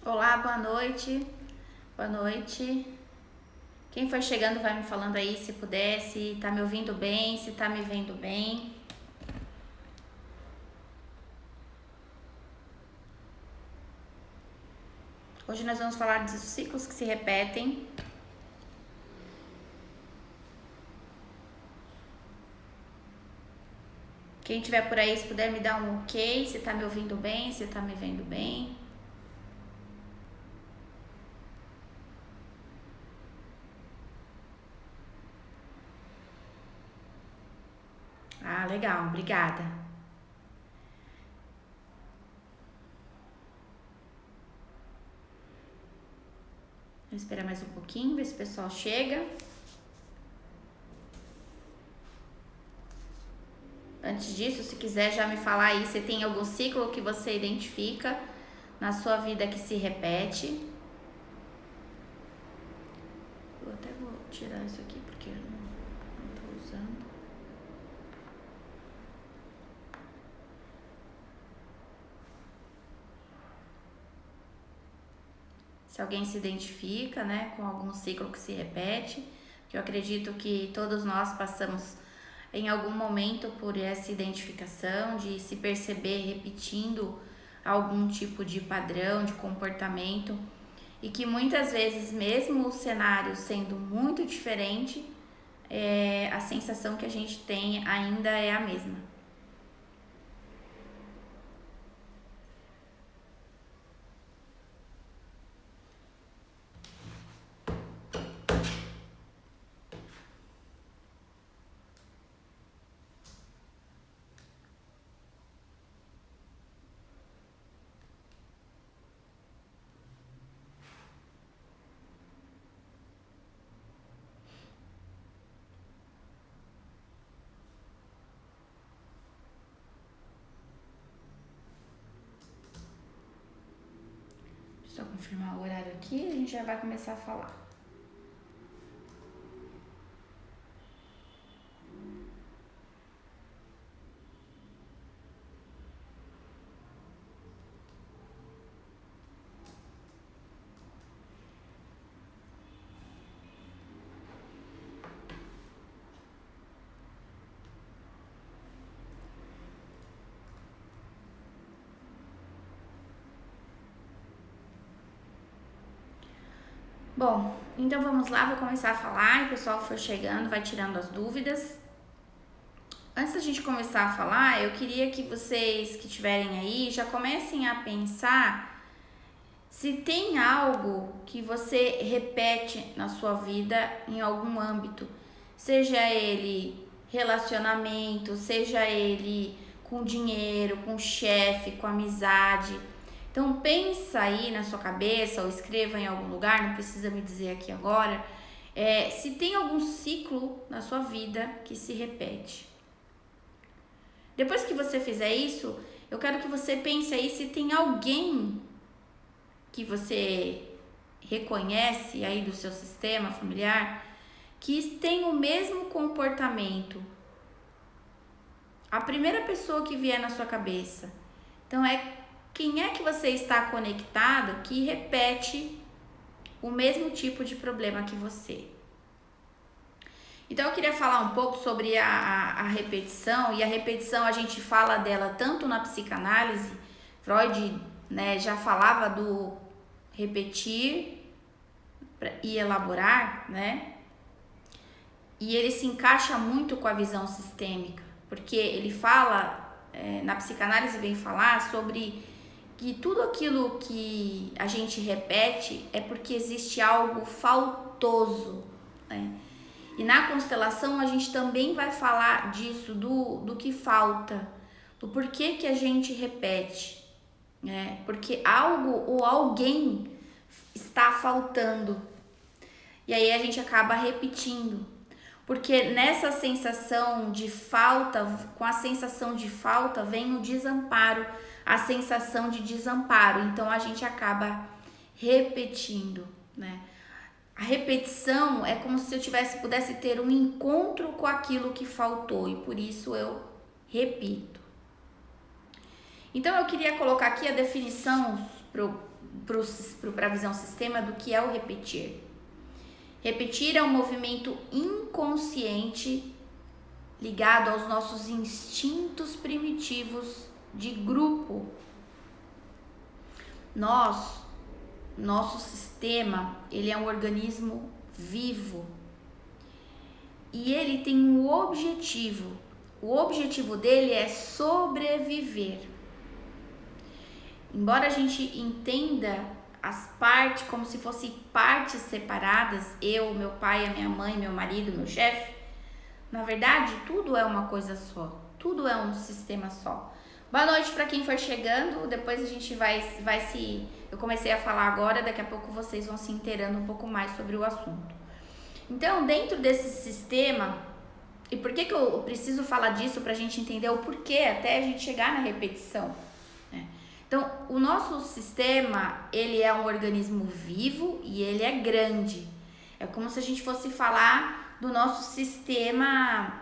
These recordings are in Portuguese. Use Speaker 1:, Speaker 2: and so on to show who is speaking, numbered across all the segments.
Speaker 1: Olá, boa noite. Boa noite. Quem for chegando vai me falando aí se puder, se tá me ouvindo bem, se tá me vendo bem. Hoje nós vamos falar dos ciclos que se repetem. Quem tiver por aí, se puder me dar um ok, se tá me ouvindo bem, se tá me vendo bem. Ah, legal, obrigada. Vou esperar mais um pouquinho, ver se o pessoal chega. Antes disso, se quiser já me falar aí se tem algum ciclo que você identifica na sua vida que se repete. Eu até vou tirar isso aqui porque eu não tô usando. Se alguém se identifica, né, com algum ciclo que se repete, que eu acredito que todos nós passamos em algum momento por essa identificação, de se perceber repetindo algum tipo de padrão, de comportamento, e que muitas vezes, mesmo o cenário sendo muito diferente, a sensação que a gente tem ainda é a mesma. Só confirmar o horário aqui e a gente já vai começar a falar. Bom, então vamos lá, vou começar a falar e o pessoal que for chegando vai tirando as dúvidas. Antes da gente começar a falar, eu queria que vocês que estiverem aí já comecem a pensar se tem algo que você repete na sua vida em algum âmbito, seja ele relacionamento, seja ele com dinheiro, com chefe, com amizade. Então pensa aí na sua cabeça ou escreva em algum lugar, não precisa me dizer aqui agora, se tem algum ciclo na sua vida que se repete. Depois que você fizer isso, eu quero que você pense aí se tem alguém que você reconhece aí do seu sistema familiar que tem o mesmo comportamento. A primeira pessoa que vier na sua cabeça. Então quem é que você está conectado que repete o mesmo tipo de problema que você. Então eu queria falar um pouco sobre a repetição, e a repetição a gente fala dela tanto na psicanálise, Freud, né, já falava do repetir e elaborar, né? E ele se encaixa muito com a visão sistêmica, porque ele fala, na psicanálise vem falar sobre que tudo aquilo que a gente repete é porque existe algo faltoso, né? E na constelação a gente também vai falar disso, do que falta, do porquê que a gente repete, né? Porque algo ou alguém está faltando. E aí a gente acaba repetindo. Porque nessa sensação de falta, com a sensação de falta, vem o desamparo, a sensação de desamparo. Então a gente acaba repetindo, né? A repetição é como se eu pudesse ter um encontro com aquilo que faltou e por isso eu repito. Então eu queria colocar aqui a definição para a visão sistema do que é o repetir. Repetir é um movimento inconsciente ligado aos nossos instintos primitivos de grupo. Nosso sistema, ele é um organismo vivo e ele tem um objetivo. O objetivo dele é sobreviver. Embora a gente entenda as partes como se fossem partes separadas, eu, meu pai, a minha mãe, meu marido, meu chefe, na verdade, tudo é uma coisa só. Tudo é um sistema só. Boa noite para quem for chegando. Depois a gente vai se... Eu comecei a falar agora, daqui a pouco vocês vão se inteirando um pouco mais sobre o assunto. Então, dentro desse sistema, e por que eu preciso falar disso para a gente entender o porquê até a gente chegar na repetição, né? Então, o nosso sistema, ele é um organismo vivo e ele é grande. É como se a gente fosse falar do nosso sistema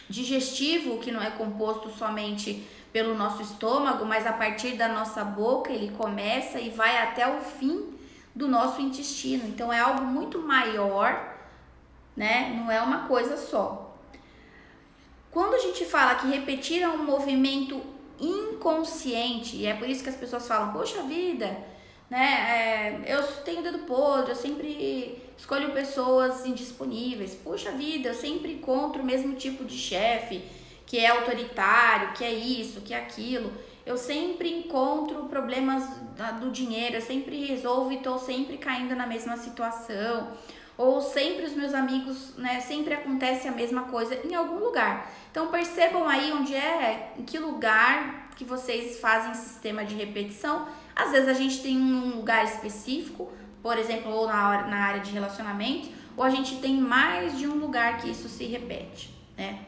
Speaker 1: digestivo, que não é composto somente pelo nosso estômago, mas a partir da nossa boca ele começa e vai até o fim do nosso intestino. Então é algo muito maior, né? Não é uma coisa só. Quando a gente fala que repetir é um movimento inconsciente, e é por isso que as pessoas falam, poxa vida, né? Eu tenho dedo podre, eu sempre escolho pessoas indisponíveis. Puxa vida, eu sempre encontro o mesmo tipo de chefe, que é autoritário, que é isso, que é aquilo. Eu sempre encontro problemas do dinheiro, eu sempre resolvo e estou sempre caindo na mesma situação. Ou sempre os meus amigos, né, sempre acontece a mesma coisa em algum lugar. Então percebam aí onde em que lugar que vocês fazem sistema de repetição. Às vezes a gente tem um lugar específico, por exemplo, ou na área de relacionamento, ou a gente tem mais de um lugar que isso se repete, né?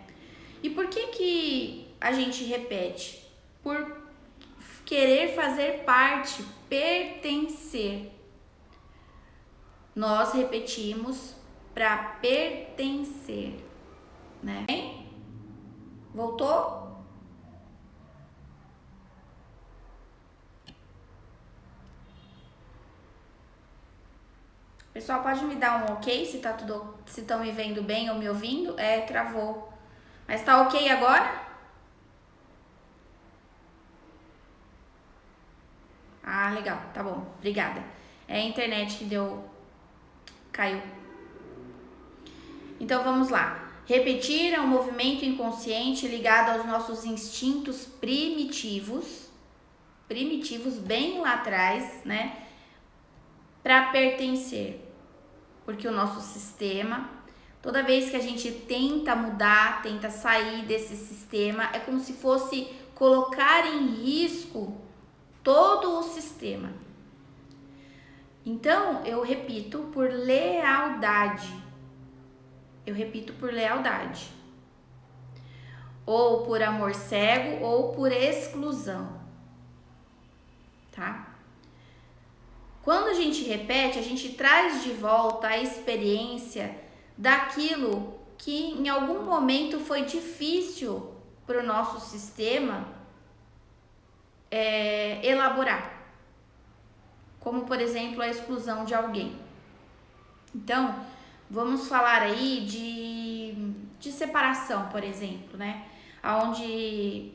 Speaker 1: E por que a gente repete? Por querer fazer parte, pertencer. Nós repetimos para pertencer, né? Voltou? Pessoal, pode me dar um ok se tá tudo, se estão me vendo bem ou me ouvindo? Travou. Mas tá ok agora? Ah, legal, tá bom, obrigada. É a internet que caiu. Então vamos lá. Repetir é um movimento inconsciente ligado aos nossos instintos primitivos bem lá atrás, né? Para pertencer. Porque o nosso sistema, toda vez que a gente tenta mudar, tenta sair desse sistema, é como se fosse colocar em risco todo o sistema. Então, eu repito por lealdade. Ou por amor cego, ou por exclusão. Tá? Quando a gente repete, a gente traz de volta a experiência daquilo que em algum momento foi difícil para o nosso sistema elaborar. Como, por exemplo, a exclusão de alguém. Então, vamos falar aí de separação, por exemplo, né? Onde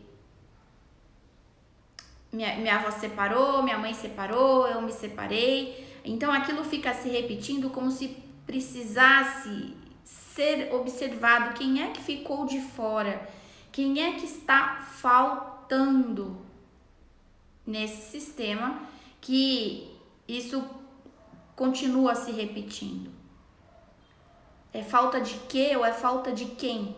Speaker 1: minha avó separou, minha mãe separou, eu me separei. Então, aquilo fica se repetindo como se precisasse ser observado. Quem é que ficou de fora? Quem é que está faltando nesse sistema que isso continua se repetindo? É falta de quê ou é falta de quem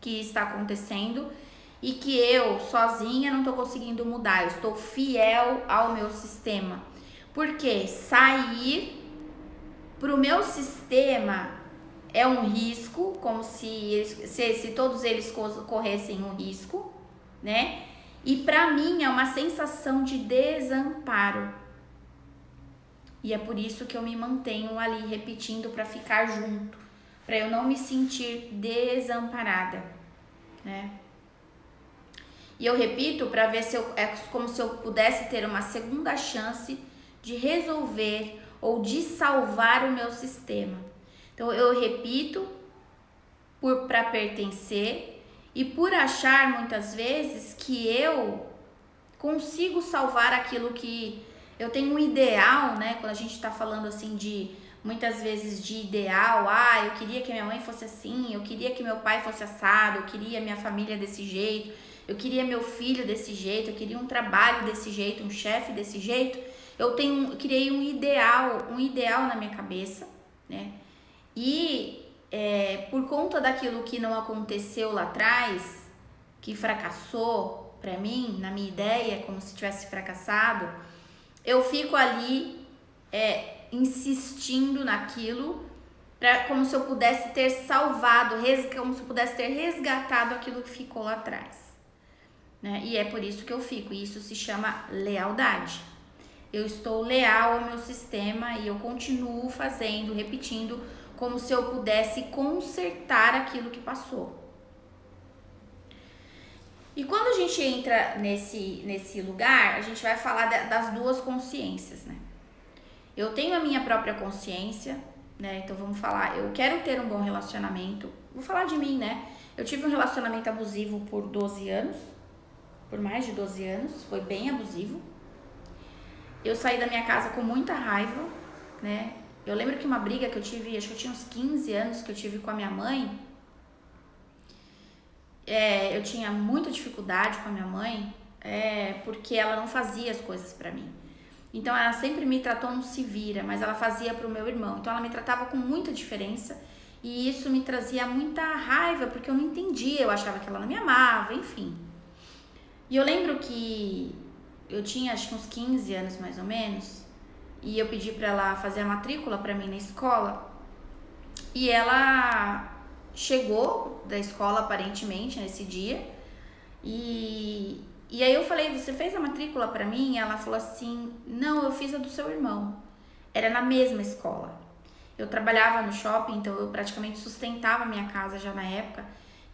Speaker 1: que está acontecendo e que eu sozinha não estou conseguindo mudar? Eu estou fiel ao meu sistema. Porque sair para o meu sistema é um risco, como se todos eles corressem um risco, né? E para mim é uma sensação de desamparo. E é por isso que eu me mantenho ali repetindo para ficar junto, para eu não me sentir desamparada, né? E eu repito para ver se é como se eu pudesse ter uma segunda chance de resolver ou de salvar o meu sistema. Então eu repito para pertencer e por achar muitas vezes que eu consigo salvar aquilo que eu tenho um ideal, né? Quando a gente tá falando assim de muitas vezes de ideal, eu queria que minha mãe fosse assim, eu queria que meu pai fosse assado, eu queria minha família desse jeito, eu queria meu filho desse jeito, eu queria um trabalho desse jeito, um chefe desse jeito. Eu criei um ideal na minha cabeça, né? E por conta daquilo que não aconteceu lá atrás, que fracassou pra mim, na minha ideia, como se tivesse fracassado, eu fico ali insistindo naquilo, como se eu pudesse ter salvado, como se eu pudesse ter resgatado aquilo que ficou lá atrás, né? E é por isso que eu fico, e isso se chama lealdade. Eu estou leal ao meu sistema e eu continuo fazendo, repetindo, como se eu pudesse consertar aquilo que passou. E quando a gente entra nesse lugar, a gente vai falar das duas consciências, né? Eu tenho a minha própria consciência, né? Então vamos falar, eu quero ter um bom relacionamento. Vou falar de mim, né? Eu tive um relacionamento abusivo por 12 anos, por mais de 12 anos, foi bem abusivo. Eu saí da minha casa com muita raiva, né? Eu lembro que uma briga que eu tive, acho que eu tinha uns 15 anos, que eu tive com a minha mãe. Eu tinha muita dificuldade com a minha mãe, porque ela não fazia as coisas pra mim. Então ela sempre me tratou no se vira, mas ela fazia pro meu irmão. Então ela me tratava com muita diferença e isso me trazia muita raiva, porque eu não entendia, eu achava que ela não me amava, enfim. E eu lembro que eu tinha acho que uns 15 anos mais ou menos, e eu pedi pra ela fazer a matrícula pra mim na escola, e ela chegou da escola aparentemente nesse dia, e aí eu falei, você fez a matrícula pra mim? E ela falou assim, não, eu fiz a do seu irmão. Era na mesma escola. Eu trabalhava no shopping, então eu praticamente sustentava a minha casa já na época.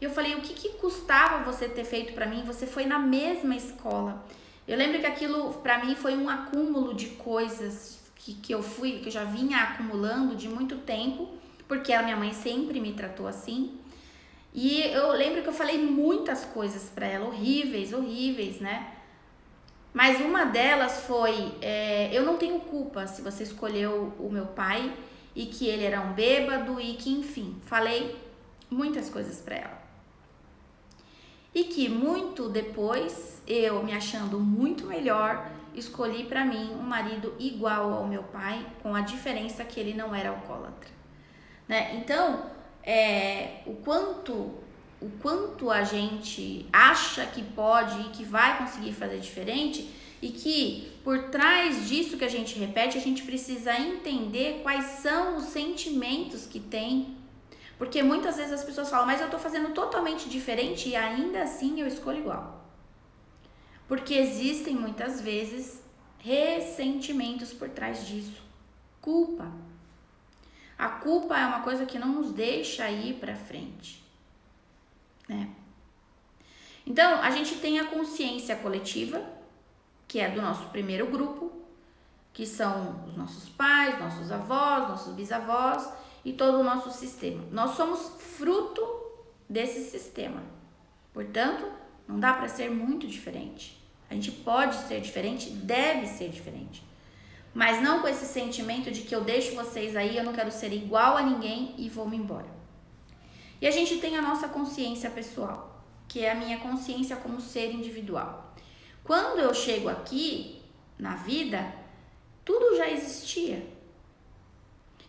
Speaker 1: E eu falei, o que custava você ter feito pra mim? Você foi na mesma escola. Eu lembro que aquilo pra mim foi um acúmulo de coisas que eu já vinha acumulando de muito tempo, porque a minha mãe sempre me tratou assim. E eu lembro que eu falei muitas coisas pra ela, horríveis, né? Mas uma delas foi, eu não tenho culpa se você escolheu o meu pai e que ele era um bêbado e que, enfim, falei muitas coisas pra ela. E que muito depois, eu me achando muito melhor, escolhi pra mim um marido igual ao meu pai, com a diferença que ele não era alcoólatra, né? Então, o quanto a gente acha que pode e que vai conseguir fazer diferente, e que por trás disso que a gente repete, a gente precisa entender quais são os sentimentos que tem. Porque muitas vezes as pessoas falam, mas eu tô fazendo totalmente diferente e ainda assim eu escolho igual. Porque existem muitas vezes ressentimentos por trás disso. Culpa. A culpa é uma coisa que não nos deixa ir pra frente, né? Então, a gente tem a consciência coletiva, que é do nosso primeiro grupo, que são os nossos pais, nossos avós, nossos bisavós e todo o nosso sistema. Nós somos fruto desse sistema. Portanto, não dá para ser muito diferente. A gente pode ser diferente, deve ser diferente. Mas não com esse sentimento de que eu deixo vocês aí, eu não quero ser igual a ninguém e vou-me embora. E a gente tem a nossa consciência pessoal, que é a minha consciência como ser individual. Quando eu chego aqui na vida, tudo já existia.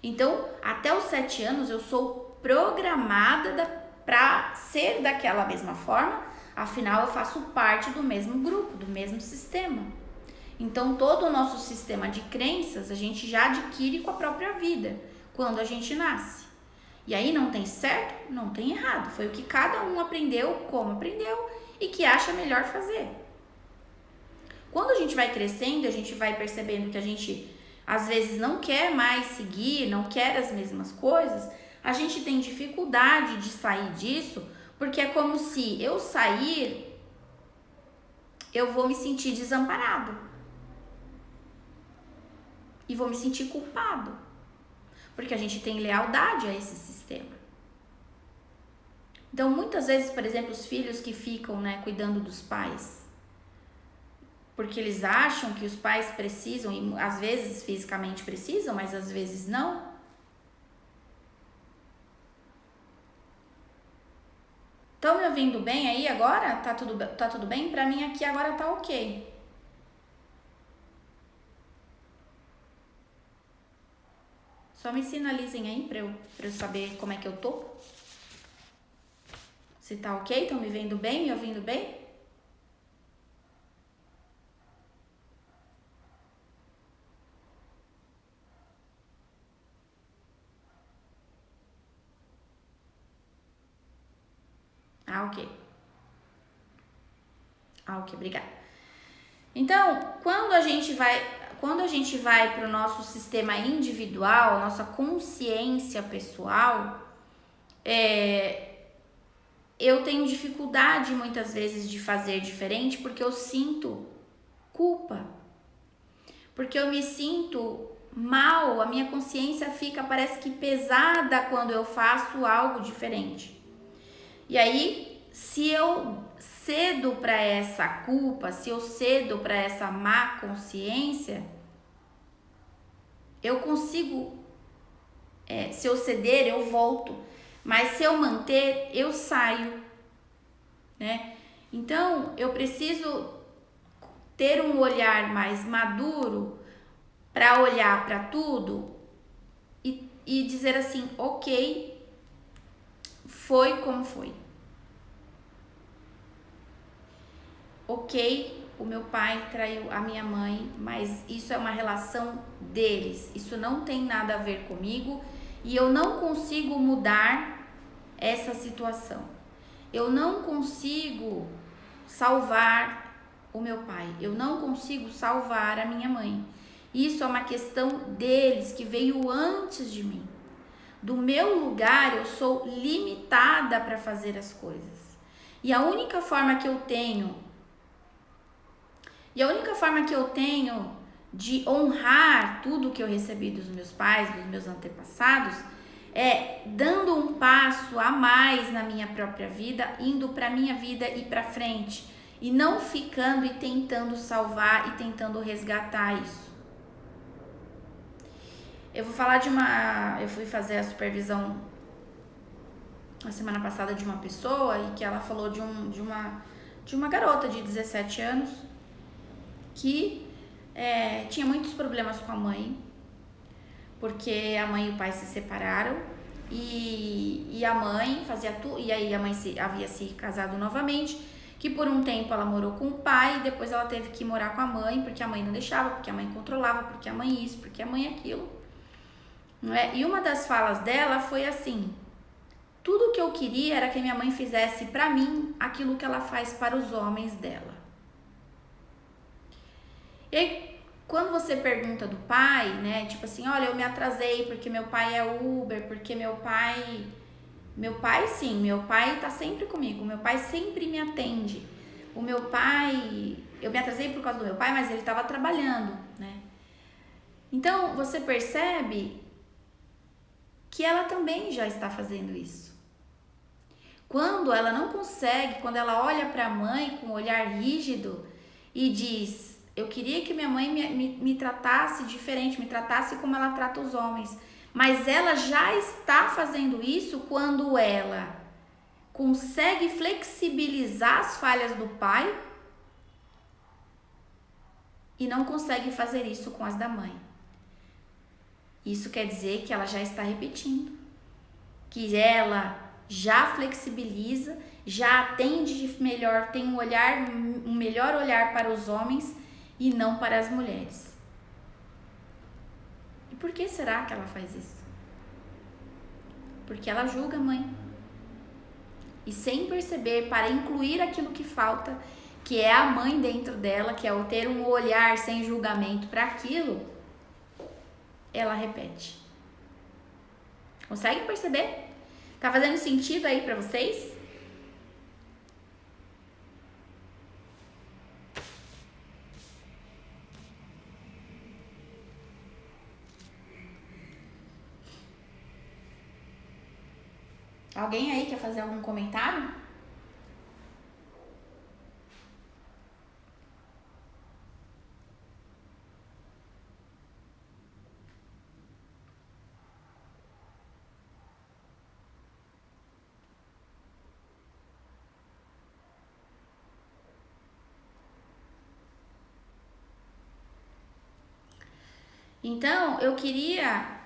Speaker 1: Então, até os 7 anos eu sou programada para ser daquela mesma forma, afinal eu faço parte do mesmo grupo, do mesmo sistema. Então, todo o nosso sistema de crenças a gente já adquire com a própria vida, quando a gente nasce. E aí não tem certo, não tem errado. Foi o que cada um aprendeu, como aprendeu e que acha melhor fazer. Quando a gente vai crescendo, a gente vai percebendo que a gente às vezes não quer mais seguir, não quer as mesmas coisas, a gente tem dificuldade de sair disso, porque é como se eu sair eu vou me sentir desamparado. E vou me sentir culpado. Porque a gente tem lealdade a esse sistema. Então, muitas vezes, por exemplo, os filhos que ficam, né, cuidando dos pais, porque eles acham que os pais precisam, e às vezes fisicamente precisam, mas às vezes não. Estão me ouvindo bem aí agora? Tá tudo bem? Pra mim aqui agora tá ok. Só me sinalizem aí pra eu saber como é que eu tô. Se tá ok, estão me vendo bem, me ouvindo bem? Ok. Ok, obrigada. Então, quando a gente vai para o nosso sistema individual, nossa consciência pessoal, eu tenho dificuldade muitas vezes de fazer diferente porque eu sinto culpa. Porque eu me sinto mal, a minha consciência parece que pesada quando eu faço algo diferente. E aí, se eu cedo para essa culpa, se eu cedo para essa má consciência, eu consigo, se eu ceder, eu volto. Mas se eu manter, eu saio, né? Então, eu preciso ter um olhar mais maduro para olhar para tudo e dizer assim, ok, foi como foi. Ok, o meu pai traiu a minha mãe, mas isso é uma relação deles. Isso não tem nada a ver comigo e eu não consigo mudar essa situação. Eu não consigo salvar o meu pai. Eu não consigo salvar a minha mãe. Isso é uma questão deles, que veio antes de mim. Do meu lugar, eu sou limitada para fazer as coisas. E a única forma que eu tenho de honrar tudo que eu recebi dos meus pais, dos meus antepassados, é dando um passo a mais na minha própria vida, indo para minha vida e para frente, e não ficando e tentando salvar e tentando resgatar isso. Eu vou falar eu fui fazer a supervisão na semana passada de uma pessoa e que ela falou de uma garota de 17 anos que tinha muitos problemas com a mãe, porque a mãe e o pai se separaram e a mãe fazia tudo, e aí a mãe havia se casado novamente, que por um tempo ela morou com o pai e depois ela teve que morar com a mãe, porque a mãe não deixava, porque a mãe controlava, porque a mãe isso, porque a mãe aquilo. Não é? E uma das falas dela foi assim: tudo que eu queria era que minha mãe fizesse para mim aquilo que ela faz para os homens dela. E aí, quando você pergunta do pai, né, tipo assim, olha, eu me atrasei porque meu pai é Uber, porque meu pai sim, meu pai tá sempre comigo, meu pai sempre me atende. O meu pai, eu me atrasei por causa do meu pai, mas ele estava trabalhando, né? Então, você percebe que ela também já está fazendo isso. Quando ela não consegue, quando ela olha para a mãe com um olhar rígido e diz: eu queria que minha mãe me tratasse diferente, me tratasse como ela trata os homens. Mas ela já está fazendo isso quando ela consegue flexibilizar as falhas do pai e não consegue fazer isso com as da mãe. Isso quer dizer que ela já está repetindo, que ela já flexibiliza, já atende melhor, tem um melhor olhar para os homens e não para as mulheres. E por que será que ela faz isso? Porque ela julga a mãe. E sem perceber, para incluir aquilo que falta, que é a mãe dentro dela, que é o ter um olhar sem julgamento para aquilo, ela repete. Conseguem perceber? Tá fazendo sentido aí para vocês? Alguém aí quer fazer algum comentário? Então, eu queria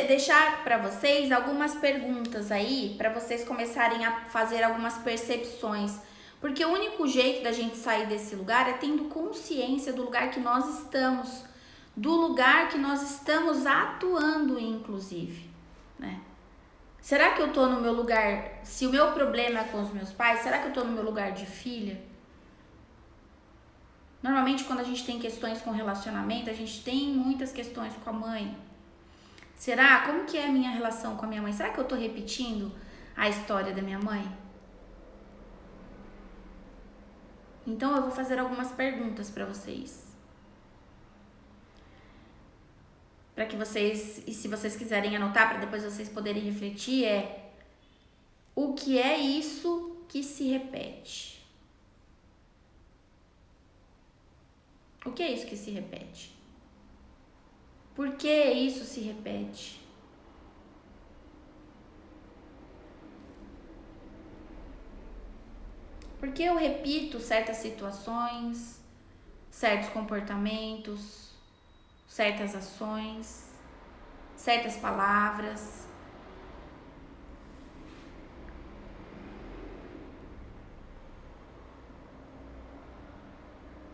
Speaker 1: deixar para vocês algumas perguntas aí, para vocês começarem a fazer algumas percepções. Porque o único jeito da gente sair desse lugar é tendo consciência do lugar que nós estamos, do lugar que nós estamos atuando, inclusive, né? Será que eu tô no meu lugar, se o meu problema é com os meus pais, será que eu tô no meu lugar de filha? Normalmente, quando a gente tem questões com relacionamento, a gente tem muitas questões com a mãe. Será? Como que é a minha relação com a minha mãe? Será que eu tô repetindo a história da minha mãe? Então, eu vou fazer algumas perguntas para vocês. Para que vocês, e se vocês quiserem anotar, para depois vocês poderem refletir, o que é isso que se repete? O que é isso que se repete? Por que isso se repete? Por que eu repito certas situações, certos comportamentos, certas ações, certas palavras?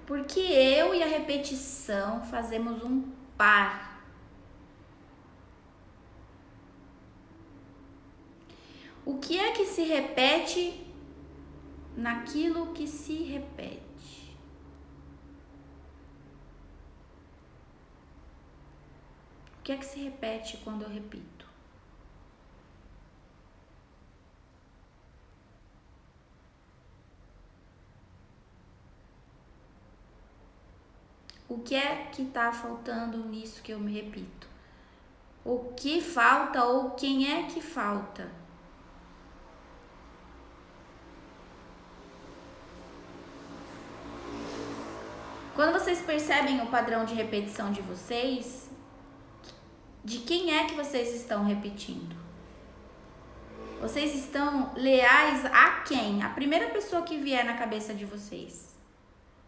Speaker 1: Porque eu e a repetição fazemos um par. O que é que se repete naquilo que se repete? O que é que se repete quando eu repito? O que é que tá faltando nisso que eu me repito? O que falta ou quem é que falta? Quando vocês percebem o padrão de repetição de vocês, de quem é que vocês estão repetindo? Vocês estão leais a quem? A primeira pessoa que vier na cabeça de vocês.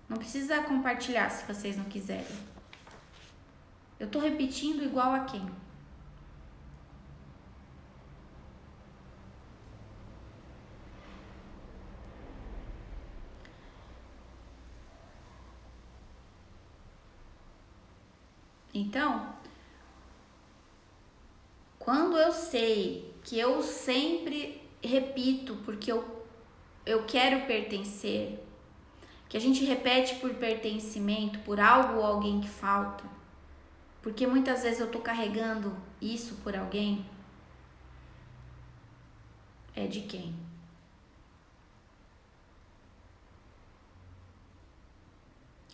Speaker 1: Não precisa compartilhar se vocês não quiserem. Eu tô repetindo igual a quem? Então, quando eu sei que eu sempre repito porque eu quero pertencer, que a gente repete por pertencimento, por algo ou alguém que falta, porque muitas vezes eu tô carregando isso por alguém, é de quem?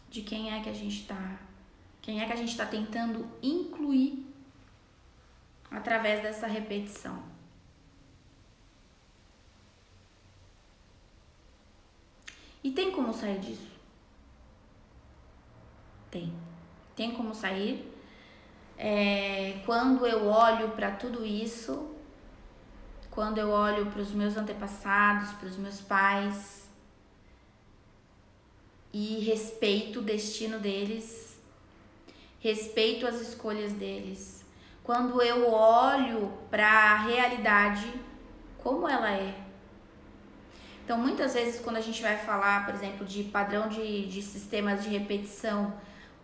Speaker 1: De quem é que a gente tá? Quem é que a gente tá tentando incluir através dessa repetição? E tem como sair disso? Tem. Tem como sair. Quando eu olho para tudo isso, quando eu olho para os meus antepassados, para os meus pais e respeito o destino deles, respeito as escolhas deles, quando eu olho para a realidade como ela é. Então, muitas vezes, quando a gente vai falar, por exemplo, de padrão de sistemas de repetição,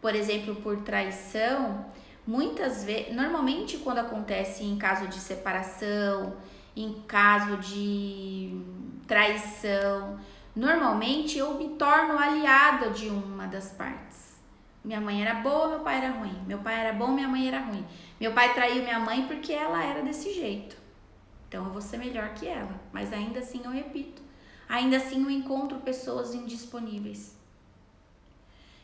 Speaker 1: por exemplo, por traição, muitas vezes, normalmente quando acontece em caso de separação, em caso de traição, normalmente eu me torno aliada de uma das partes. Minha mãe era boa, meu pai era ruim. Meu pai era bom, minha mãe era ruim. Meu pai traiu minha mãe porque ela era desse jeito. Então eu vou ser melhor que ela, mas ainda assim eu repito. Ainda assim eu encontro pessoas indisponíveis.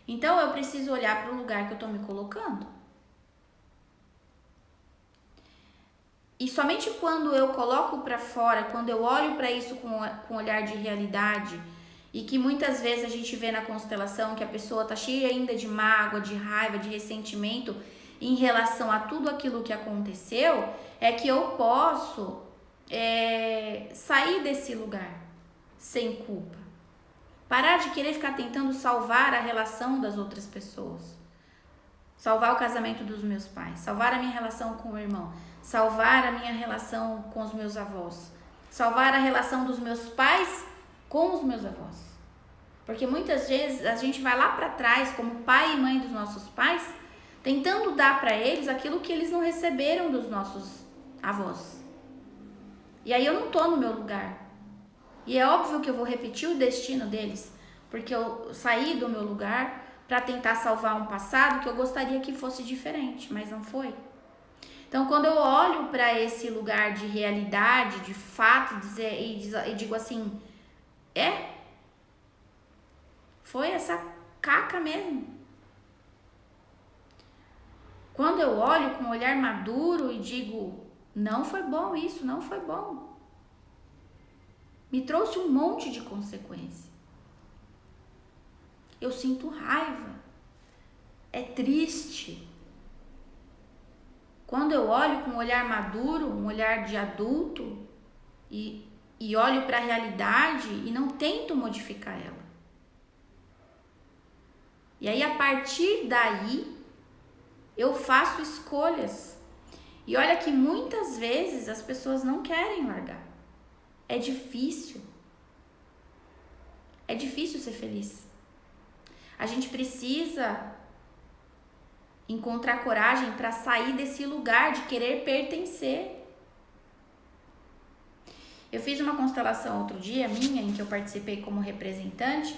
Speaker 1: Então eu preciso olhar para o lugar que eu tô me colocando. E somente quando eu coloco para fora, quando eu olho para isso com olhar de realidade, e que muitas vezes a gente vê na constelação que a pessoa tá cheia ainda de mágoa, de raiva, de ressentimento em relação a tudo aquilo que aconteceu, é que eu posso sair desse lugar sem culpa. Parar de querer ficar tentando salvar a relação das outras pessoas. Salvar o casamento dos meus pais, salvar a minha relação com o irmão, salvar a minha relação com os meus avós, salvar a relação dos meus pais com os meus avós. Porque muitas vezes a gente vai lá para trás, como pai e mãe dos nossos pais, tentando dar para eles aquilo que eles não receberam dos nossos avós. E aí eu não tô no meu lugar. E é óbvio que eu vou repetir o destino deles, porque eu saí do meu lugar para tentar salvar um passado que eu gostaria que fosse diferente, mas não foi. Então, quando eu olho para esse lugar de realidade, de fato, e digo assim, foi essa caca mesmo. Quando eu olho com um olhar maduro e digo, não foi bom isso, não foi bom. Me trouxe um monte de consequência. Eu sinto raiva. É triste. Quando eu olho com um olhar maduro, um olhar de adulto, e olho para a realidade e não tento modificar ela. E aí, a partir daí, eu faço escolhas. E olha que muitas vezes as pessoas não querem largar. É difícil. É difícil ser feliz. A gente precisa encontrar coragem para sair desse lugar de querer pertencer. Eu fiz uma constelação outro dia, minha, em que eu participei como representante.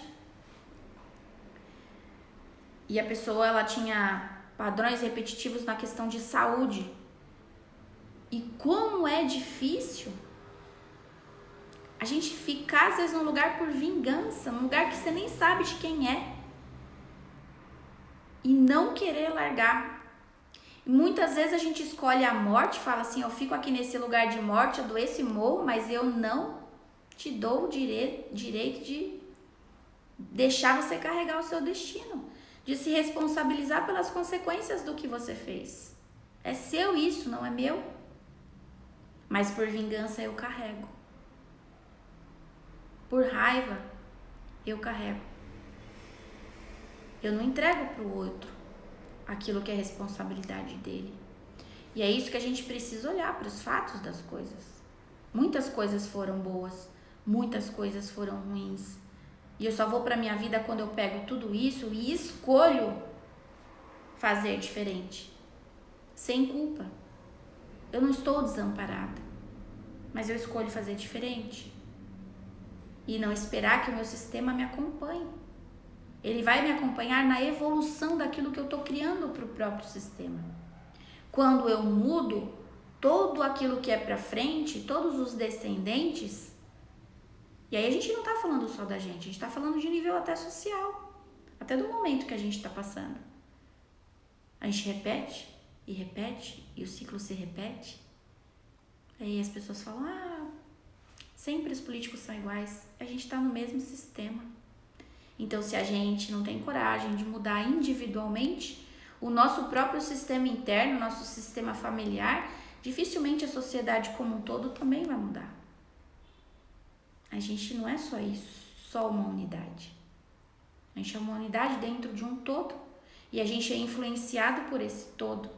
Speaker 1: E a pessoa, ela tinha padrões repetitivos na questão de saúde. E como é difícil a gente ficar, às vezes, num lugar por vingança, num lugar que você nem sabe de quem é. E não querer largar. E muitas vezes a gente escolhe a morte, fala assim, eu fico aqui nesse lugar de morte, adoeço e morro, mas eu não te dou o direito de deixar você carregar o seu destino, de se responsabilizar pelas consequências do que você fez. É seu isso, não é meu. Mas por vingança eu carrego. Por raiva eu carrego. Eu não entrego para o outro aquilo que é responsabilidade dele. E é isso que a gente precisa olhar para os fatos das coisas. Muitas coisas foram boas, muitas coisas foram ruins. E eu só vou para minha vida quando eu pego tudo isso e escolho fazer diferente. Sem culpa. Eu não estou desamparada, mas eu escolho fazer diferente. E não esperar que o meu sistema me acompanhe. Ele vai me acompanhar na evolução daquilo que eu estou criando para o próprio sistema. Quando eu mudo, tudo aquilo que é para frente, todos os descendentes, e aí a gente não está falando só da gente, a gente está falando de nível até social, até do momento que a gente está passando. A gente repete, e o ciclo se repete. Aí as pessoas falam, sempre os políticos são iguais. A gente está no mesmo sistema. Então, se a gente não tem coragem de mudar individualmente o nosso próprio sistema interno, nosso sistema familiar, dificilmente a sociedade como um todo também vai mudar. A gente não é só isso, só uma unidade. A gente é uma unidade dentro de um todo e a gente é influenciado por esse todo.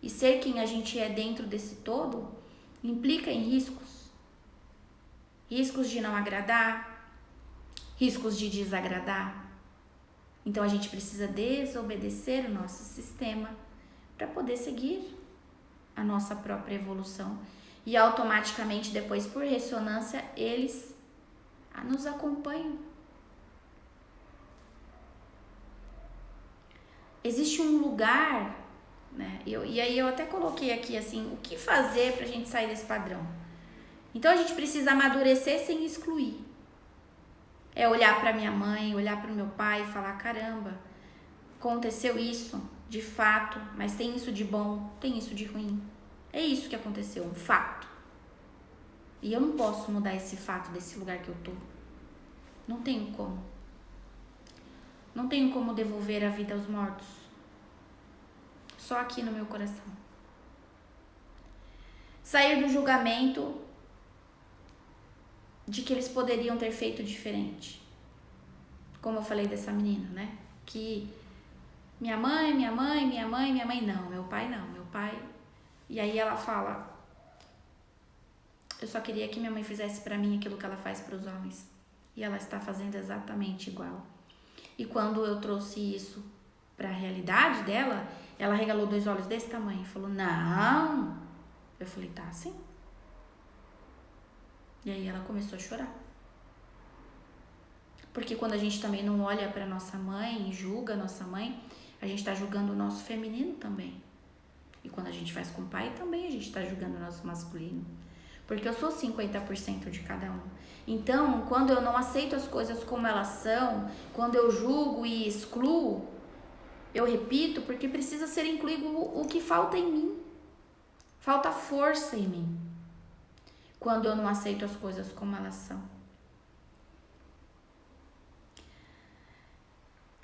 Speaker 1: E ser quem a gente é dentro desse todo implica em riscos. Riscos de não agradar, riscos de desagradar. Então a gente precisa desobedecer o nosso sistema para poder seguir a nossa própria evolução. E automaticamente, depois, por ressonância, eles nos acompanham. Existe um lugar, né? E aí eu até coloquei aqui assim, o que fazer para a gente sair desse padrão? Então a gente precisa amadurecer sem excluir. É olhar para minha mãe, olhar para o meu pai e falar, caramba, aconteceu isso, de fato, mas tem isso de bom, tem isso de ruim. É isso que aconteceu, um fato. E eu não posso mudar esse fato desse lugar que eu tô. Não tenho como. Não tenho como devolver a vida aos mortos. Só aqui no meu coração. Sair do julgamento de que eles poderiam ter feito diferente. Como eu falei dessa menina, né? Que minha mãe, não, meu pai não, meu pai. E aí ela fala, eu só queria que minha mãe fizesse pra mim aquilo que ela faz pros homens. E ela está fazendo exatamente igual. E quando eu trouxe isso pra realidade dela, ela regalou 2 olhos desse tamanho e falou, não. Eu falei, tá sim. E aí ela começou a chorar. Porque quando a gente também não olha pra nossa mãe e julga a nossa mãe, a gente tá julgando o nosso feminino também. E quando a gente faz com o pai, também a gente tá julgando o nosso masculino. Porque eu sou 50% de cada um. Então, quando eu não aceito as coisas como elas são, quando eu julgo e excluo, eu repito, porque precisa ser incluído o que falta em mim. Falta força em mim. Quando eu não aceito as coisas como elas são.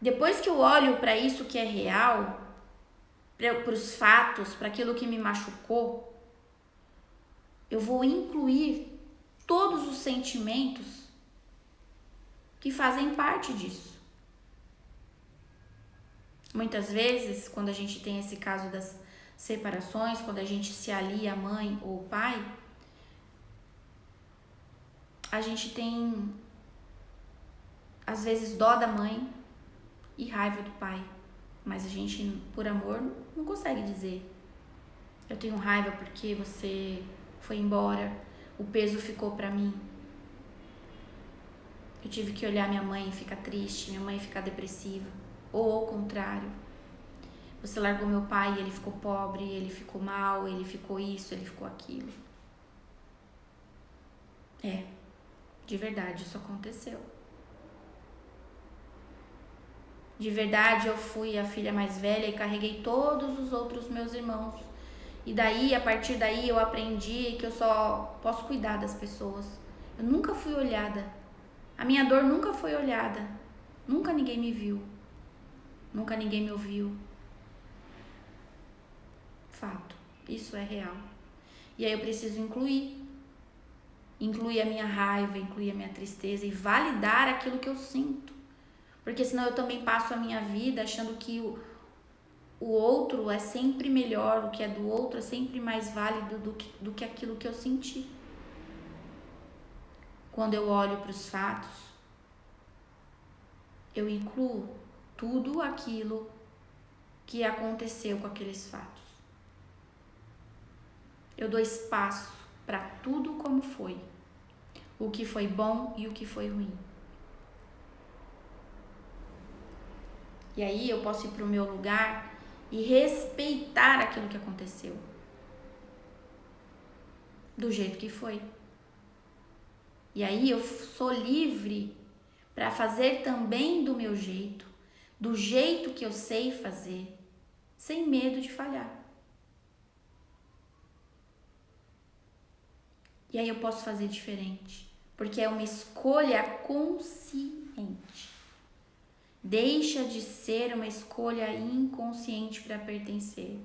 Speaker 1: Depois que eu olho para isso que é real, para os fatos, para aquilo que me machucou, eu vou incluir todos os sentimentos que fazem parte disso. Muitas vezes, quando a gente tem esse caso das separações, quando a gente se alia à mãe ou ao pai, a gente tem, às vezes, dó da mãe e raiva do pai. Mas a gente, por amor, não consegue dizer. Eu tenho raiva porque você foi embora, o peso ficou pra mim. Eu tive que olhar minha mãe e ficar triste, minha mãe ficar depressiva. Ou ao contrário. Você largou meu pai e ele ficou pobre, ele ficou mal, ele ficou isso, ele ficou aquilo. É, de verdade, isso aconteceu. De verdade, eu fui a filha mais velha e carreguei todos os outros meus irmãos. E daí, a partir daí, eu aprendi que eu só posso cuidar das pessoas. Eu nunca fui olhada. A minha dor nunca foi olhada. Nunca ninguém me viu. Nunca ninguém me ouviu. Fato. Isso é real. E aí eu preciso incluir. Incluir a minha raiva, incluir a minha tristeza e validar aquilo que eu sinto. Porque senão eu também passo a minha vida achando que o outro é sempre melhor, o que é do outro é sempre mais válido do que aquilo que eu senti. Quando eu olho para os fatos, eu incluo tudo aquilo que aconteceu com aqueles fatos. Eu dou espaço para tudo como foi, o que foi bom e o que foi ruim. E aí eu posso ir para o meu lugar e respeitar aquilo que aconteceu. Do jeito que foi. E aí eu sou livre para fazer também do meu jeito, do jeito que eu sei fazer, sem medo de falhar. E aí eu posso fazer diferente, porque é uma escolha consciente. Deixa de ser uma escolha inconsciente para pertencer.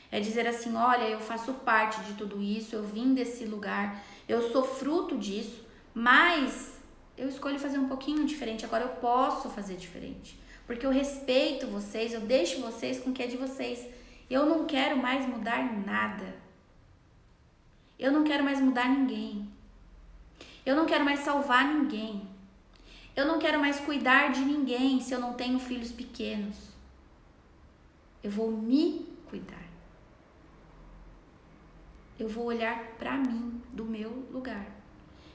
Speaker 1: É dizer assim, olha, eu faço parte de tudo isso, eu vim desse lugar, eu sou fruto disso, mas eu escolho fazer um pouquinho diferente, agora eu posso fazer diferente. Porque eu respeito vocês, eu deixo vocês com o que é de vocês. Eu não quero mais mudar nada. Eu não quero mais mudar ninguém. Eu não quero mais salvar ninguém. Eu não quero mais cuidar de ninguém se eu não tenho filhos pequenos. Eu vou me cuidar. Eu vou olhar para mim, do meu lugar.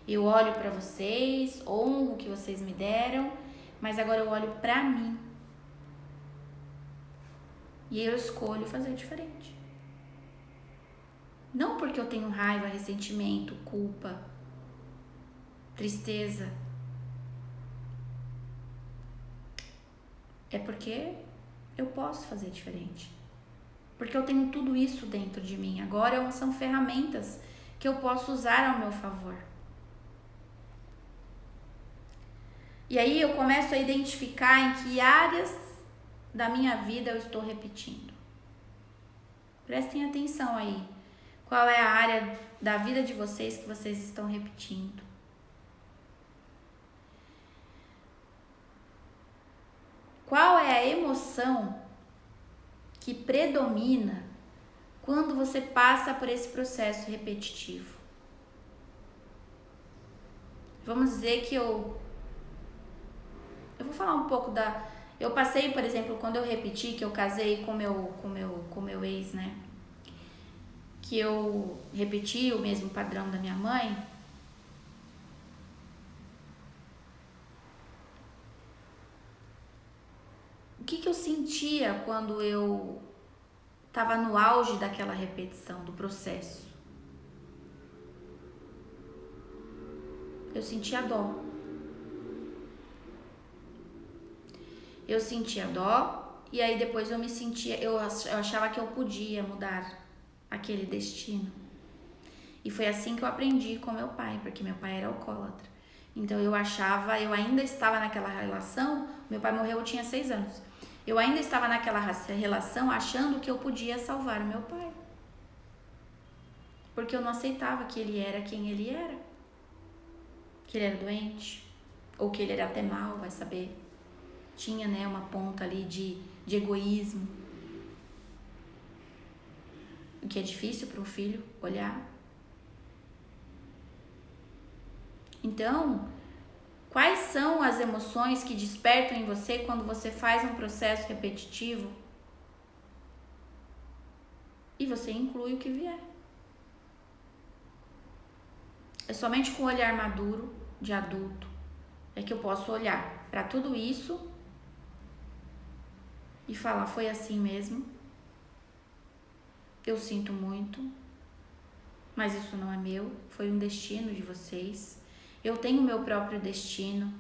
Speaker 1: Eu olho para vocês, honro o que vocês me deram, mas agora eu olho para mim. E eu escolho fazer diferente. Não porque eu tenho raiva, ressentimento, culpa, tristeza. É porque eu posso fazer diferente. porque eu tenho tudo isso dentro de mim. Agora são ferramentas que eu posso usar ao meu favor. E aí eu começo a identificar em que áreas da minha vida eu estou repetindo. Prestem atenção aí. Qual é a área da vida de vocês que vocês estão repetindo? Qual é a emoção que predomina quando você passa por esse processo repetitivo? Vamos dizer que eu vou falar um pouco da... Eu passei, por exemplo, quando eu repeti que eu casei com meu ex, né? Que eu repeti o mesmo padrão da minha mãe. O que eu sentia quando eu estava no auge daquela repetição, do processo? Eu sentia dó. Eu sentia dó e aí depois eu achava que eu podia mudar aquele destino. E foi assim que eu aprendi com meu pai, porque meu pai era alcoólatra. Então eu ainda estava naquela relação, meu pai morreu, eu tinha 6 anos. Eu ainda estava naquela relação achando que eu podia salvar o meu pai. Porque eu não aceitava que ele era quem ele era. Que ele era doente, ou que ele era até mal, vai saber. Tinha, né, uma ponta ali de egoísmo. O que é difícil para um filho olhar. Então, quais são as emoções que despertam em você quando você faz um processo repetitivo? E você inclui o que vier. É somente com o olhar maduro, de adulto, é que eu posso olhar para tudo isso e falar, foi assim mesmo, eu sinto muito, mas isso não é meu, foi um destino de vocês, eu tenho o meu próprio destino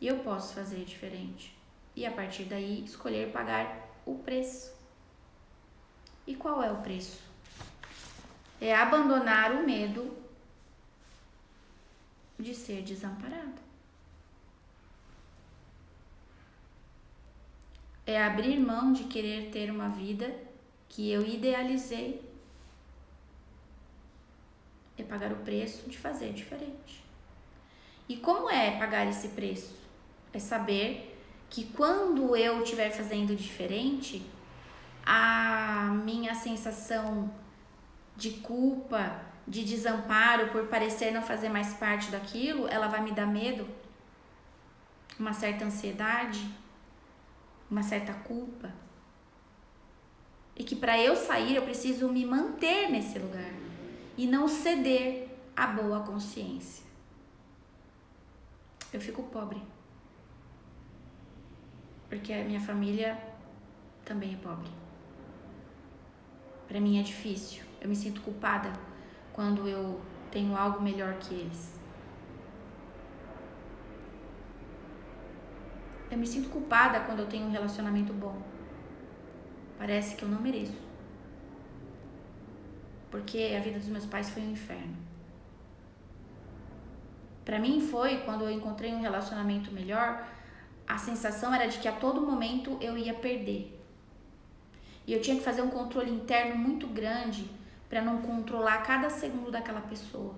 Speaker 1: e eu posso fazer diferente. E a partir daí, escolher pagar o preço. E qual é o preço? É abandonar o medo de ser desamparado. É abrir mão de querer ter uma vida que eu idealizei. É pagar o preço de fazer diferente. E como é pagar esse preço? É saber que quando eu estiver fazendo diferente, a minha sensação de culpa, de desamparo por parecer não fazer mais parte daquilo, ela vai me dar medo, uma certa ansiedade, uma certa culpa. E que para eu sair eu preciso me manter nesse lugar e não ceder à boa consciência. Eu fico pobre. Porque a minha família também é pobre. Para mim é difícil. Eu me sinto culpada quando eu tenho algo melhor que eles. Eu me sinto culpada quando eu tenho um relacionamento bom. Parece que eu não mereço. Porque a vida dos meus pais foi um inferno. Para mim foi quando eu encontrei um relacionamento melhor, a sensação era de que a todo momento eu ia perder. E eu tinha que fazer um controle interno muito grande para não controlar cada segundo daquela pessoa.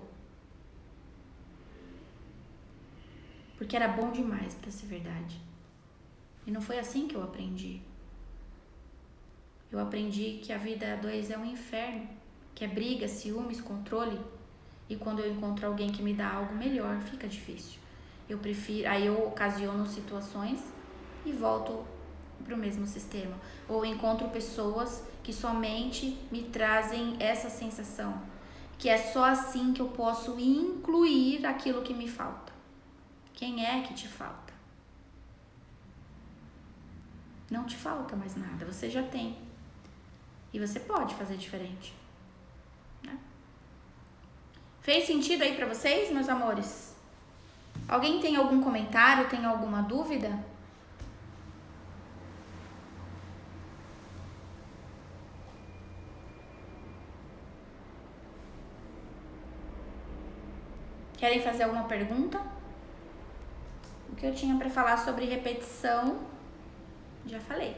Speaker 1: Porque era bom demais para ser verdade. E não foi assim que eu aprendi. Eu aprendi que a vida a dois é um inferno, que é briga, ciúmes, controle. E quando eu encontro alguém que me dá algo melhor, fica difícil. Aí eu ocasiono situações e volto para o mesmo sistema. Ou encontro pessoas que somente me trazem essa sensação, que é só assim que eu posso incluir aquilo que me falta. Quem é que te falta? Não te falta mais nada, você já tem. E você pode fazer diferente, né? Fez sentido aí pra vocês, meus amores? Alguém tem algum comentário, tem alguma dúvida? Querem fazer alguma pergunta? O que eu tinha para falar sobre repetição, já falei.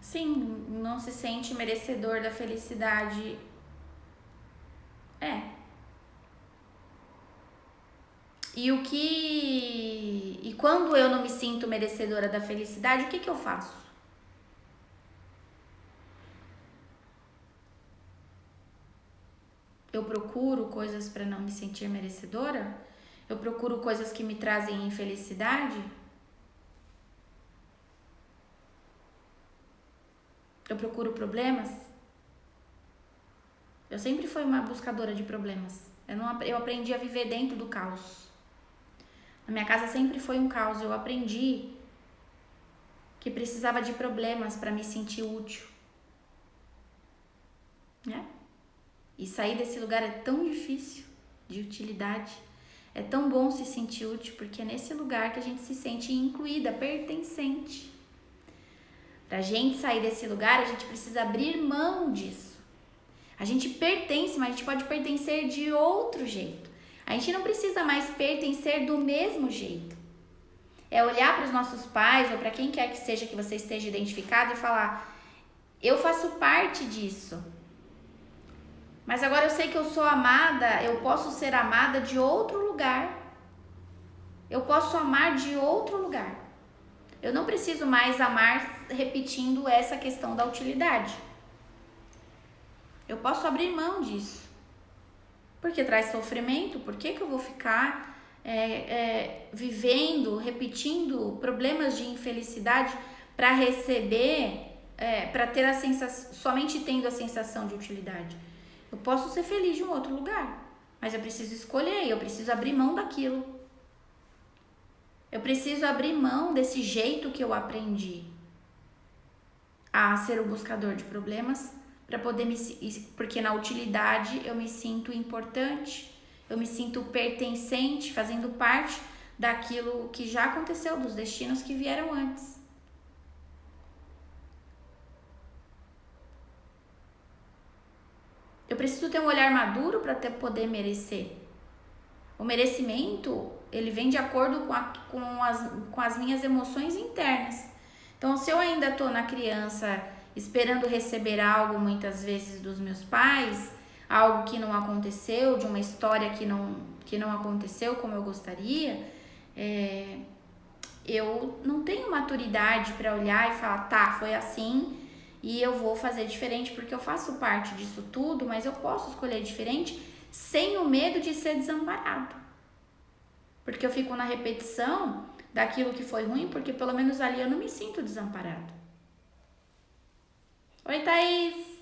Speaker 1: Sim, não se sente merecedor da felicidade. E quando eu não me sinto merecedora da felicidade, o que eu faço? Eu procuro coisas para não me sentir merecedora? Eu procuro coisas que me trazem infelicidade? Eu procuro problemas? Eu sempre fui uma buscadora de problemas. Eu aprendi a viver dentro do caos. Na minha casa sempre foi um caos. Eu aprendi que precisava de problemas para me sentir útil. Né? E sair desse lugar é tão difícil de utilidade. É tão bom se sentir útil, porque é nesse lugar que a gente se sente incluída, pertencente. Pra gente sair desse lugar, a gente precisa abrir mão disso. A gente pertence, mas a gente pode pertencer de outro jeito. A gente não precisa mais pertencer do mesmo jeito. É olhar para os nossos pais ou para quem quer que seja que você esteja identificado e falar: eu faço parte disso. Mas agora eu sei que eu sou amada, eu posso ser amada de outro lugar. Eu posso amar de outro lugar. Eu não preciso mais amar repetindo essa questão da utilidade. Eu posso abrir mão disso. Porque traz sofrimento. Por que eu vou ficar vivendo, repetindo problemas de infelicidade para receber, para ter a sensação, somente tendo a sensação de utilidade? Eu posso ser feliz de um outro lugar, mas eu preciso escolher, eu preciso abrir mão daquilo. Eu preciso abrir mão desse jeito que eu aprendi a ser o buscador de problemas, para poder porque na utilidade eu me sinto importante, eu me sinto pertencente, fazendo parte daquilo que já aconteceu, dos destinos que vieram antes. Eu preciso ter um olhar maduro para poder merecer. O merecimento, ele vem de acordo com as minhas emoções internas. Então, se eu ainda estou na criança esperando receber algo, muitas vezes, dos meus pais, algo que não aconteceu, de uma história que não aconteceu como eu gostaria, eu não tenho maturidade para olhar e falar, tá, foi assim e eu vou fazer diferente porque eu faço parte disso tudo, mas eu posso escolher diferente sem o medo de ser desamparado. Porque eu fico na repetição daquilo que foi ruim, porque pelo menos ali eu não me sinto desamparado. Oi, Thaís!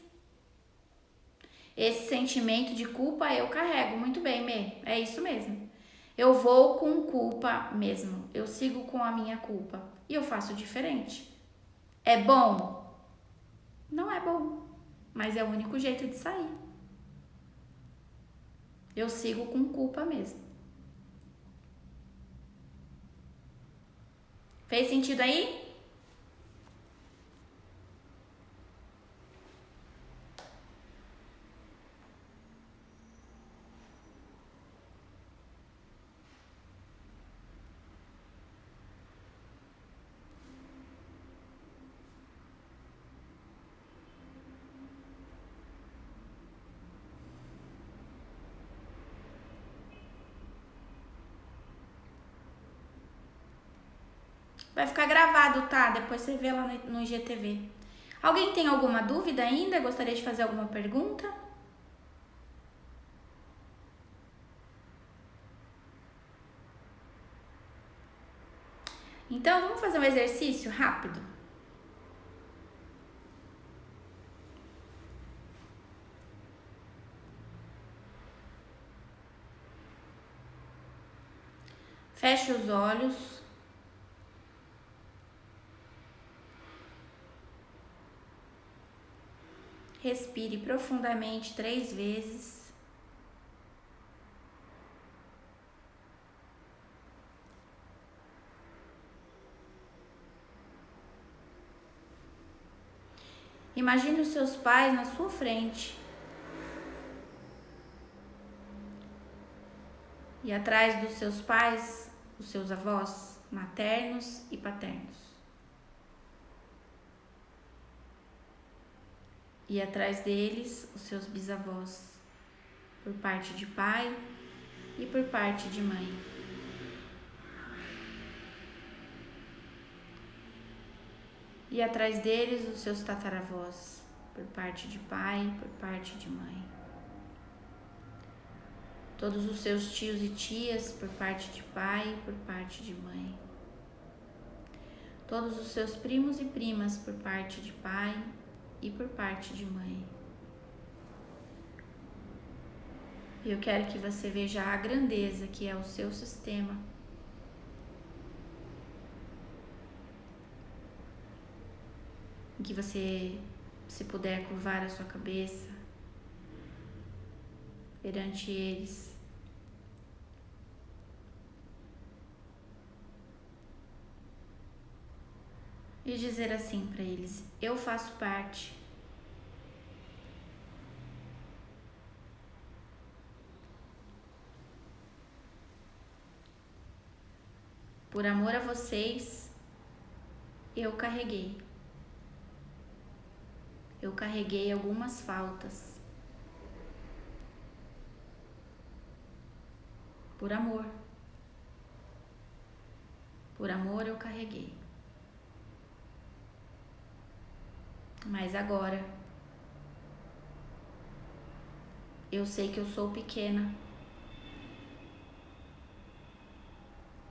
Speaker 1: Esse sentimento de culpa eu carrego. Muito bem, Mê. É isso mesmo. Eu vou com culpa mesmo. Eu sigo com a minha culpa. E eu faço diferente. É bom? Não é bom. Mas é o único jeito de sair. Eu sigo com culpa mesmo. Fez sentido aí? Vai ficar gravado, tá? Depois você vê lá no IGTV. Alguém tem alguma dúvida ainda? Gostaria de fazer alguma pergunta? Então, vamos fazer um exercício rápido? Feche os olhos. Respire profundamente 3 vezes. Imagine os seus pais na sua frente. E atrás dos seus pais, os seus avós, maternos e paternos. E atrás deles, os seus bisavós, por parte de pai e por parte de mãe. E atrás deles, os seus tataravós, por parte de pai e por parte de mãe. Todos os seus tios e tias, por parte de pai e por parte de mãe. Todos os seus primos e primas, por parte de pai e por parte de mãe. E eu quero que você veja a grandeza que é o seu sistema. Em que você, se puder, curvar a sua cabeça perante eles. E dizer assim para eles: eu faço parte. Por amor a vocês, eu carreguei. Eu carreguei algumas faltas. Por amor. Por amor eu carreguei. Mas agora, eu sei que eu sou pequena.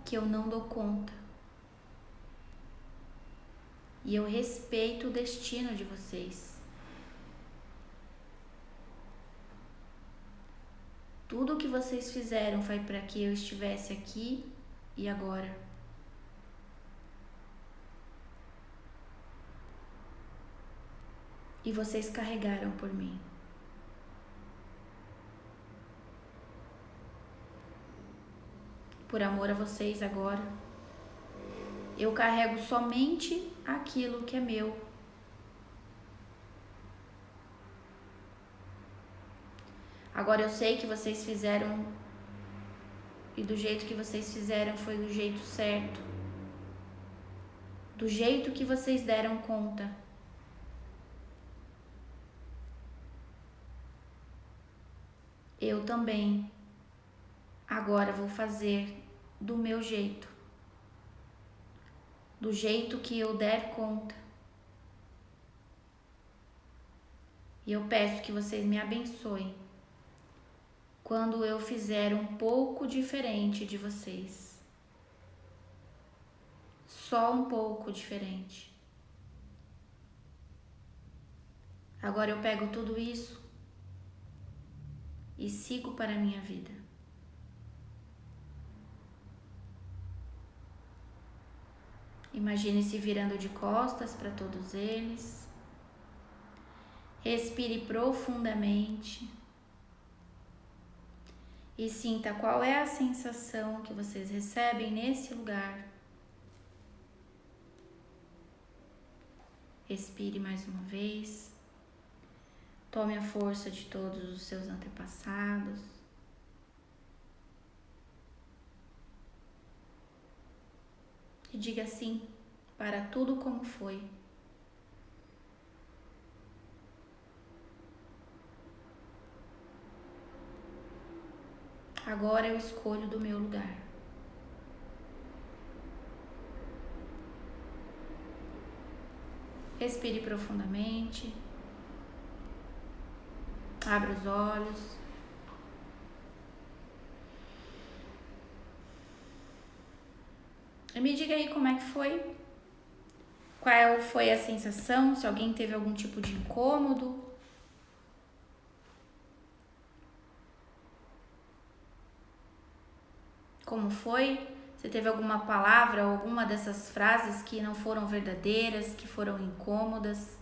Speaker 1: Que eu não dou conta. E eu respeito o destino de vocês. Tudo o que vocês fizeram foi para que eu estivesse aqui e agora. E vocês carregaram por mim. Por amor a vocês agora, eu carrego somente aquilo que é meu. Agora eu sei que vocês fizeram e do jeito que vocês fizeram foi do jeito certo. Do jeito que vocês deram conta. Eu também agora vou fazer do meu jeito. Do jeito que eu der conta. E eu peço que vocês me abençoem quando eu fizer um pouco diferente de vocês. Só um pouco diferente. Agora eu pego tudo isso e sigo para a minha vida. Imagine-se virando de costas para todos eles. Respire profundamente. E sinta qual é a sensação que vocês recebem nesse lugar. Respire mais uma vez. Tome a força de todos os seus antepassados. E diga sim para tudo como foi. Agora eu escolho do meu lugar. Respire profundamente. Abra os olhos. E me diga aí como é que foi. Qual foi a sensação? Se alguém teve algum tipo de incômodo. Como foi? Você teve alguma palavra, alguma dessas frases que não foram verdadeiras, que foram incômodas?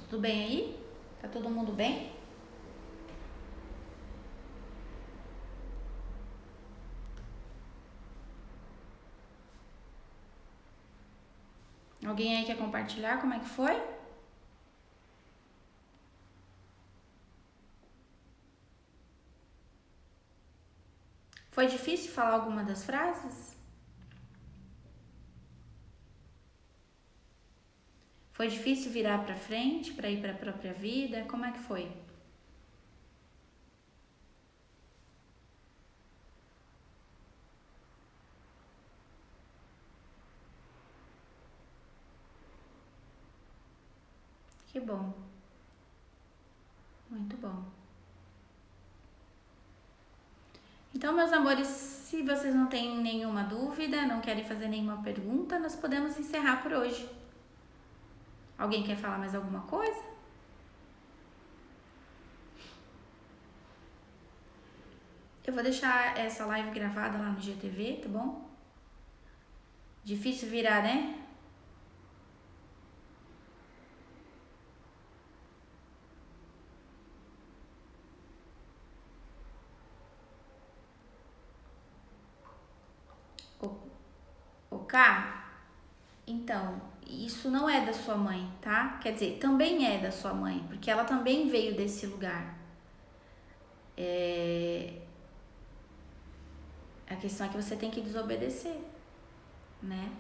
Speaker 1: Tudo bem aí? Tá todo mundo bem? Alguém aí quer compartilhar como é que foi? Foi difícil falar alguma das frases? Foi difícil virar pra frente, pra ir pra própria vida? Como é que foi? Que bom. Muito bom. Então, meus amores, se vocês não têm nenhuma dúvida, não querem fazer nenhuma pergunta, nós podemos encerrar por hoje. Alguém quer falar mais alguma coisa? Eu vou deixar essa live gravada lá no GTV, tá bom? Difícil virar, né? O K, então, isso não é da sua mãe, tá? Quer dizer, também é da sua mãe, porque ela também veio desse lugar. A questão é que você tem que desobedecer, né?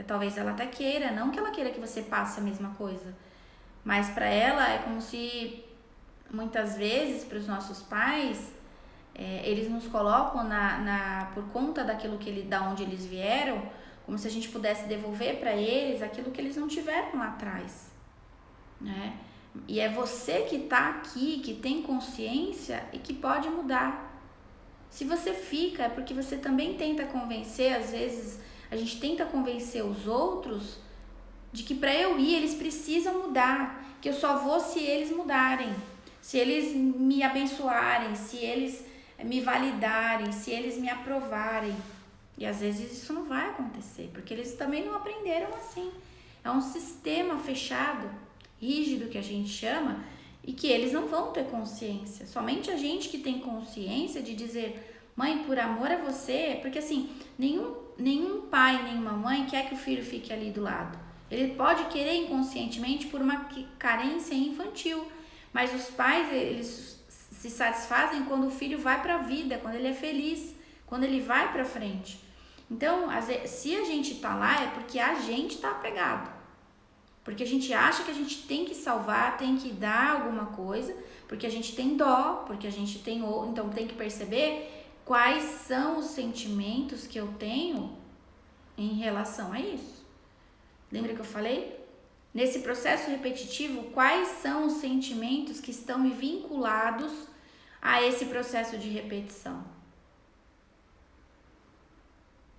Speaker 1: Talvez ela até queira, não que ela queira que você passe a mesma coisa, mas para ela é como se muitas vezes para os nossos pais eles nos colocam por conta daquilo da onde eles vieram, como se a gente pudesse devolver para eles aquilo que eles não tiveram lá atrás, né? E é você que tá aqui, que tem consciência e que pode mudar. Se você fica, é porque você também tenta convencer, às vezes a gente tenta convencer os outros de que para eu ir eles precisam mudar, que eu só vou se eles mudarem, se eles me abençoarem, se eles me validarem, se eles me aprovarem. E às vezes isso não vai acontecer, porque eles também não aprenderam assim. É um sistema fechado, rígido que a gente chama, e que eles não vão ter consciência. Somente a gente que tem consciência de dizer, mãe, por amor a você, porque assim, nenhum pai, nenhuma mãe quer que o filho fique ali do lado. Ele pode querer inconscientemente por uma carência infantil, mas os pais, eles se satisfazem quando o filho vai para a vida, quando ele é feliz, quando ele vai para frente. Então, se a gente tá lá é porque a gente tá apegado. Porque a gente acha que a gente tem que salvar, tem que dar alguma coisa, porque a gente tem dó, porque a gente tem... Então, tem que perceber quais são os sentimentos que eu tenho em relação a isso. Lembra que eu falei? Nesse processo repetitivo, quais são os sentimentos que estão me vinculados a esse processo de repetição?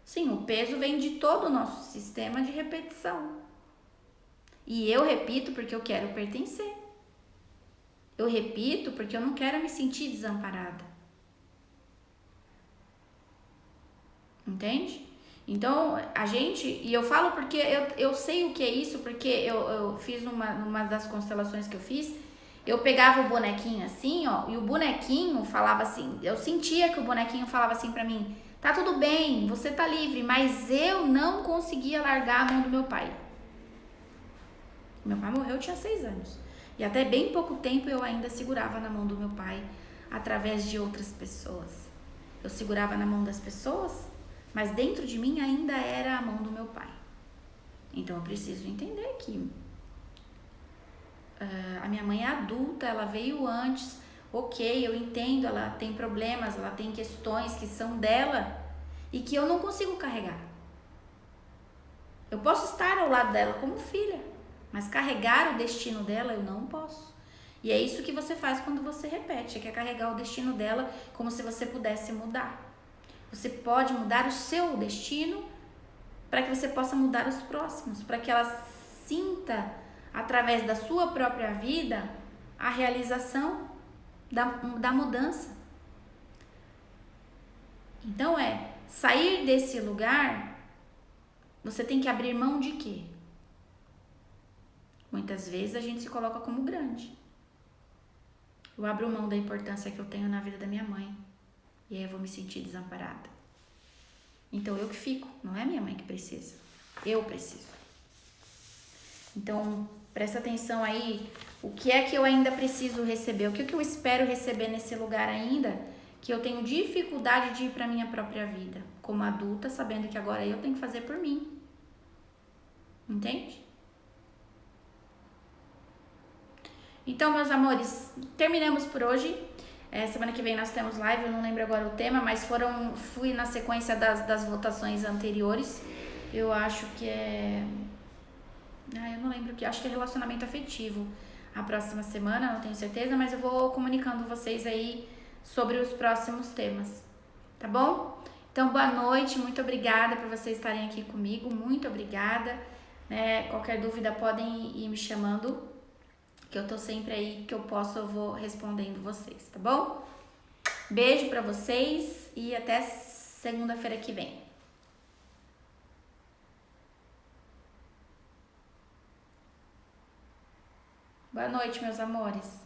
Speaker 1: Sim, o peso vem de todo o nosso sistema de repetição. E eu repito porque eu quero pertencer. Eu repito porque eu não quero me sentir desamparada. Entende? Então, a gente... E eu falo porque eu sei o que é isso, porque eu fiz numa das constelações que eu fiz, eu pegava o bonequinho assim, ó, e o bonequinho falava assim, eu sentia que o bonequinho falava assim pra mim, tá tudo bem, você tá livre, mas eu não conseguia largar a mão do meu pai. Meu pai morreu, eu tinha 6 anos. E até bem pouco tempo eu ainda segurava na mão do meu pai através de outras pessoas. Eu segurava na mão das pessoas, mas dentro de mim ainda era a mão do meu pai. Então eu preciso entender que a minha mãe é adulta, ela veio antes, ok, eu entendo, ela tem problemas, ela tem questões que são dela e que eu não consigo carregar. Eu posso estar ao lado dela como filha, mas carregar o destino dela eu não posso. E é isso que você faz quando você repete, que é carregar o destino dela como se você pudesse mudar. Você pode mudar o seu destino para que você possa mudar os próximos, para que ela sinta, através da sua própria vida, a realização da mudança. Então sair desse lugar, você tem que abrir mão de quê? Muitas vezes a gente se coloca como grande. Eu abro mão da importância que eu tenho na vida da minha mãe. E aí eu vou me sentir desamparada. Então eu que fico, não é minha mãe que precisa. Eu preciso. Então presta atenção aí, o que é que eu ainda preciso receber? O que é que eu espero receber nesse lugar ainda, que eu tenho dificuldade de ir para minha própria vida, como adulta, sabendo que agora eu tenho que fazer por mim. Entende? Então, meus amores, terminamos por hoje. Semana que vem nós temos live, eu não lembro agora o tema, mas fui na sequência das votações anteriores. Eu acho que eu não lembro acho que é relacionamento afetivo. A próxima semana, não tenho certeza, mas eu vou comunicando vocês aí sobre os próximos temas, tá bom? Então, boa noite, muito obrigada por vocês estarem aqui comigo, muito obrigada. Qualquer dúvida podem ir me chamando, que eu tô sempre aí, que eu posso, eu vou respondendo vocês, tá bom? Beijo pra vocês e até segunda-feira que vem. Boa noite, meus amores.